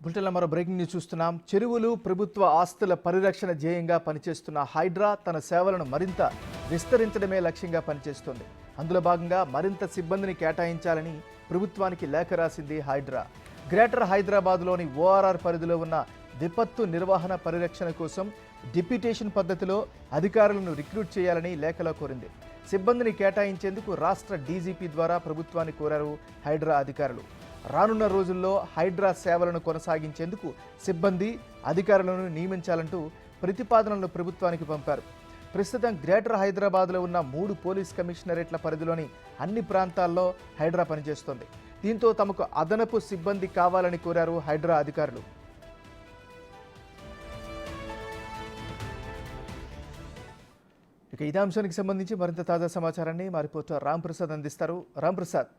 బులెటిన్లో మరో breaking news చూస్తున్నాం. చెరువులు ప్రభుత్వ ఆస్తుల పరిరక్షణ ధ్యేయంగా పనిచేస్తున్న హైడ్రా తన సేవలను మరింత విస్తరించడమే లక్ష్యంగా పనిచేస్తోంది. అందులో భాగంగా మరింత సిబ్బందిని కేటాయించాలని ప్రభుత్వానికి లేఖ రాసింది హైడ్రా. గ్రేటర్ హైదరాబాద్లోని ఓఆర్ఆర్ పరిధిలో ఉన్న విపత్తు నిర్వహణ పరిరక్షణ కోసం డిప్యూటేషన్ పద్ధతిలో అధికారులను రిక్రూట్ చేయాలని లేఖలో కోరింది. సిబ్బందిని కేటాయించేందుకు రాష్ట్ర డీజీపీ ద్వారా ప్రభుత్వాన్ని కోరారు హైడ్రా అధికారులు. రానున్న రోజుల్లో హైడ్రా సేవలను కొనసాగించేందుకు సిబ్బంది అధికారులను నియమించాలంటూ ప్రతిపాదనలను ప్రభుత్వానికి పంపారు. ప్రస్తుతం గ్రేటర్ హైదరాబాద్లో ఉన్న 3 పోలీస్ కమిషనరేట్ల పరిధిలోని అన్ని ప్రాంతాల్లో హైడ్రా పనిచేస్తోంది. దీంతో తమకు అదనపు సిబ్బంది కావాలని కోరారు హైడ్రా అధికారులు. ఇక ఇదే అంశానికి సంబంధించి మరింత తాజా సమాచారాన్ని మా రిపోర్టర్ రామ్ ప్రసాద్ అందిస్తారు. రామ్ ప్రసాద్.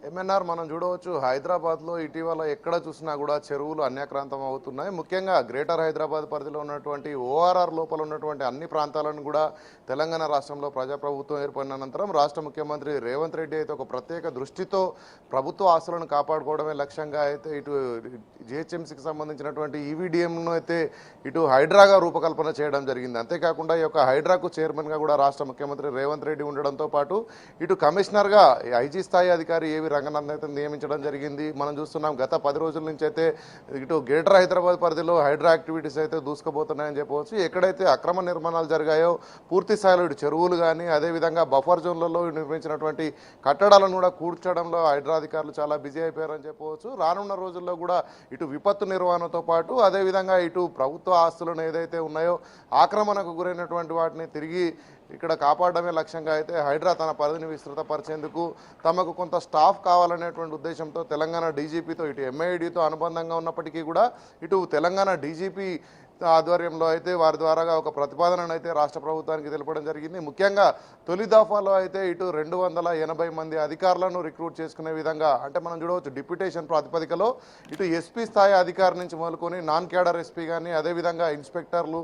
ఎంఎన్ఆర్ మనం చూడవచ్చు, హైదరాబాద్లో ఇటీవల ఎక్కడ చూసినా కూడా చెరువులు అన్యాక్రాంతం అవుతున్నాయి. ముఖ్యంగా గ్రేటర్ హైదరాబాద్ పరిధిలో ఉన్నటువంటి ఓఆర్ఆర్ లోపల ఉన్నటువంటి అన్ని ప్రాంతాలను కూడా తెలంగాణ రాష్ట్రంలో ప్రజాప్రభుత్వం ఏర్పడిన అనంతరం రాష్ట్ర ముఖ్యమంత్రి రేవంత్ రెడ్డి అయితే ఒక ప్రత్యేక దృష్టితో ప్రభుత్వ ఆస్తులను కాపాడుకోవడమే లక్ష్యంగా అయితే ఇటు జిహెచ్ఎంసీకి సంబంధించినటువంటి ఈవీడీఎంను అయితే ఇటు హైడ్రాగా రూపకల్పన చేయడం జరిగింది. అంతేకాకుండా ఈ యొక్క హైడ్రాకు చైర్మన్గా కూడా రాష్ట్ర ముఖ్యమంత్రి రేవంత్ రెడ్డి ఉండడంతో పాటు ఇటు కమిషనర్గా ఐజీ స్థాయి అధికారి ఏవి రంగనాథ్ అయితే నియమించడం జరిగింది. మనం చూస్తున్నాం గత 10 రోజుల నుంచి అయితే ఇటు గ్రేటర్ హైదరాబాద్ పరిధిలో హైడ్రా యాక్టివిటీస్ అయితే దూసుకుపోతున్నాయని చెప్పవచ్చు. ఎక్కడైతే అక్రమ నిర్మాణాలు జరిగాయో పూర్తి స్థాయిలో ఇటు చెరువులు కానీ అదేవిధంగా బఫర్ జోన్లలో నిర్మించినటువంటి కట్టడాలను కూడా కూర్చడంలో హైడ్రా అధికారులు చాలా బిజీ అయిపోయారని చెప్పవచ్చు. రానున్న రోజుల్లో కూడా ఇటు విపత్తు నిర్వహణతో పాటు అదేవిధంగా ఇటు ప్రభుత్వ ఆస్తులను ఏదైతే ఉన్నాయో ఆక్రమణకు గురైనటువంటి వాటిని తిరిగి ఇక్కడ కాపాడడమే లక్ష్యంగా అయితే హైడ్రా తన పరిధిని విస్తృతపరిచేందుకు తమకు కొంత స్టాఫ్ కావాలనేటువంటి ఉద్దేశంతో తెలంగాణ డీజీపీతో ఇటు ఎంఐడితో అనుబంధంగా ఉన్నప్పటికీ కూడా ఇటు తెలంగాణ డీజీపీ ఆధ్వర్యంలో అయితే వారి ద్వారాగా ఒక ప్రతిపాదనను అయితే రాష్ట్ర ప్రభుత్వానికి తెలపడం జరిగింది. ముఖ్యంగా తొలి దఫాలో అయితే ఇటు 280 మంది అధికారులను రిక్రూట్ చేసుకునే విధంగా, అంటే మనం చూడవచ్చు డిప్యూటేషన్ ప్రాతిపదికలో ఇటు ఎస్పీ స్థాయి అధికారి నుంచి మొదలుకొని నాన్ క్యాడర్ ఎస్పీ కానీ అదేవిధంగా ఇన్స్పెక్టర్లు,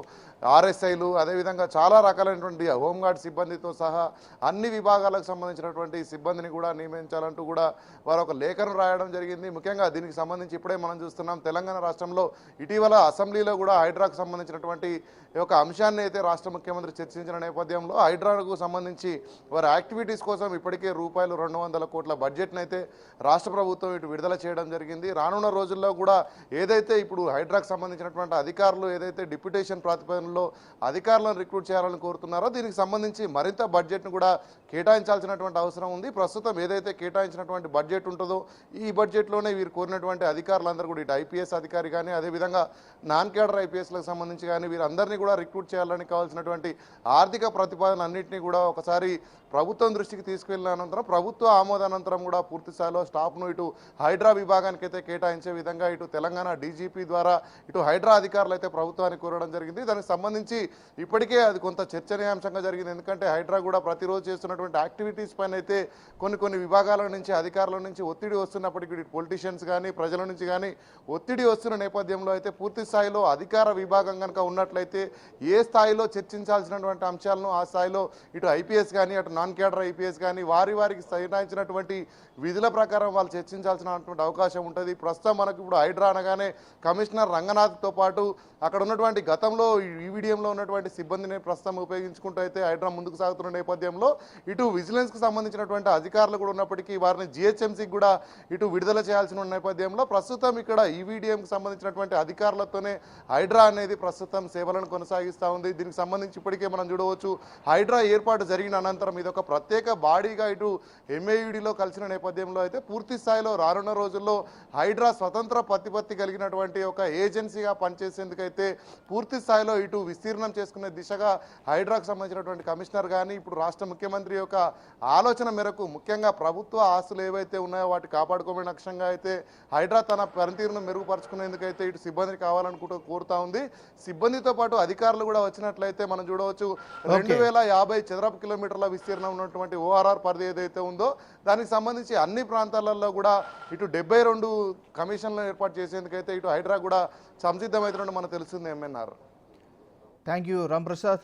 ఆర్ఎస్ఐలు, అదేవిధంగా చాలా రకాలైనటువంటి హోంగార్డ్ సిబ్బందితో సహా అన్ని విభాగాలకు సంబంధించినటువంటి సిబ్బందిని కూడా నియమించాలంటూ కూడా వారు ఒక లేఖను రాయడం జరిగింది. ముఖ్యంగా దీనికి సంబంధించి ఇప్పుడే మనం చూస్తున్నాం తెలంగాణ రాష్ట్రంలో ఇటీవల అసెంబ్లీలో కూడా హైడ్రాకు సంబంధించినటువంటి ఒక అంశాన్ని అయితే రాష్ట్ర ముఖ్యమంత్రి చర్చించిన నేపథ్యంలో హైడ్రాకు సంబంధించి వారి యాక్టివిటీస్ కోసం ఇప్పటికే రూపాయలు 200 కోట్ల బడ్జెట్ను అయితే రాష్ట్ర ప్రభుత్వం ఇటు విడుదల చేయడం జరిగింది. రానున్న రోజుల్లో కూడా ఏదైతే ఇప్పుడు హైడ్రాకు సంబంధించినటువంటి అధికారులు ఏదైతే డిప్యూటేషన్ ప్రాతిపదికలో అధికారులను రిక్రూట్ చేయాలని కోరుతున్నారో దీనికి సంబంధించి మరింత బడ్జెట్ను కూడా కేటాయించాల్సినటువంటి అవసరం ఉంది. ప్రస్తుతం ఏదైతే కేటాయించినటువంటి బడ్జెట్ ఉంటుందో ఈ బడ్జెట్లోనే వీరు కోరినటువంటి అధికారులందరూ కూడా ఇటు ఐపీఎస్ అధికారి కానీ అదేవిధంగా నాన్ క్యాడర్ ఐపీఎస్లకు సంబంధించి కానీ వీరందరినీ కూడా రిక్రూట్ చేయాలని కావాల్సినటువంటి ఆర్థిక ప్రతిపాదన అన్నింటినీ కూడా ఒకసారి ప్రభుత్వం దృష్టికి తీసుకెళ్లిన అనంతరం ప్రభుత్వ ఆమోదానంతరం కూడా పూర్తి స్థాయిలో స్టాఫ్ను ఇటు హైడ్రా విభాగానికి అయితే కేటాయించే విధంగా ఇటు తెలంగాణ డీజీపీ ద్వారా ఇటు హైడ్రా అధికారులు అయితే ప్రభుత్వానికి కోరడం జరిగింది. దానికి సంబంధించి ఇప్పటికే అది కొంత చర్చనీయాంశంగా జరిగింది. ఎందుకంటే హైడ్రా కూడా ప్రతిరోజు చేస్తున్నటువంటి యాక్టివిటీస్ పైన అయితే కొన్ని విభాగాల నుంచి అధికారుల నుంచి ఒత్తిడి వస్తున్నప్పటికీ ఇటు పొలిటీషియన్స్ కానీ ప్రజల నుంచి కానీ ఒత్తిడి వస్తున్న నేపథ్యంలో అయితే పూర్తి స్థాయిలో అధికార విభాగం కనుక ఉన్నట్లయితే ఏ స్థాయిలో చర్చించాల్సినటువంటి అంశాలను ఆ స్థాయిలో ఇటు ఐపీఎస్ కానీ అటు నాన్ క్యాడర్ ఐపీఎస్ కానీ వారికి కేటాయించినటువంటి విధుల ప్రకారం వాళ్ళు చర్చించాల్సినటువంటి అవకాశం ఉంటుంది. ప్రస్తుతం మనకు ఇప్పుడు హైడ్రా అనగానే కమిషనర్ రంగనాథ్తో పాటు అక్కడ ఉన్నటువంటి గతంలో ఈవీడీఎంలో ఉన్నటువంటి సిబ్బందిని ప్రస్తుతం ఉపయోగించుకుంటూ అయితే హైడ్రా ముందుకు సాగుతున్న నేపథ్యంలో ఇటు విజిలెన్స్కి సంబంధించినటువంటి అధికారులు కూడా ఉన్నప్పటికీ వారిని జిహెచ్ఎంసీకి కూడా ఇటు విడుదల చేయాల్సిన నేపథ్యంలో ప్రస్తుతం ఇక్కడ ఈవీడీఎంకి సంబంధించినటువంటి అధికారులతోనే హైడ్రా అనేది ప్రస్తుతం సేవలను కొనసాగిస్తూ ఉంది. దీనికి సంబంధించి ఇప్పటికే మనం చూడవచ్చు హైడ్రా ఏర్పాటు జరిగిన అనంతరం ఇది ఒక ప్రత్యేక బాడీగా ఇటు ఎంఏయుడిలో కలిసిన నేపథ్యంలో అయితే పూర్తి స్థాయిలో రానున్న రోజుల్లో హైడ్రా స్వతంత్ర ప్రతిపత్తి కలిగినటువంటి ఒక ఏజెన్సీగా పనిచేసేందుకైతే పూర్తి స్థాయిలో ఇటు విస్తీర్ణం చేసుకునే దిశగా హైడ్రాకు సంబంధించినటువంటి కమిషనర్ కానీ ఇప్పుడు రాష్ట్ర ముఖ్యమంత్రి యొక్క ఆలోచన మేరకు ముఖ్యంగా ప్రభుత్వ ఆస్తులు ఏవైతే ఉన్నాయో వాటి కాపాడుకోవడం లక్ష్యంగా అయితే హైడ్రా తన పనితీరును మెరుగుపరుచుకునేందుకైతే ఇటు సిబ్బందిని కావాలనుకుంటూ కోరుతా ఉంది. సిబ్బందితో పాటు అధికారులు కూడా వచ్చినట్లయితే మనం చూడవచ్చు 2050 చదరపు కిలోమీటర్ల విస్తీర్ణం ఉన్నటువంటి ఓఆర్ఆర్ పరిధి ఏదైతే ఉందో దానికి సంబంధించి అన్ని ప్రాంతాలలో కూడా ఇటు 72 కమిషన్లను ఏర్పాటు చేసేందుకైతే ఇటు హైడ్రా కూడా సంసిద్ధమవుతున్నట్టు మనకు తెలుస్తుంది. MNR. Thank you Ram Prasad.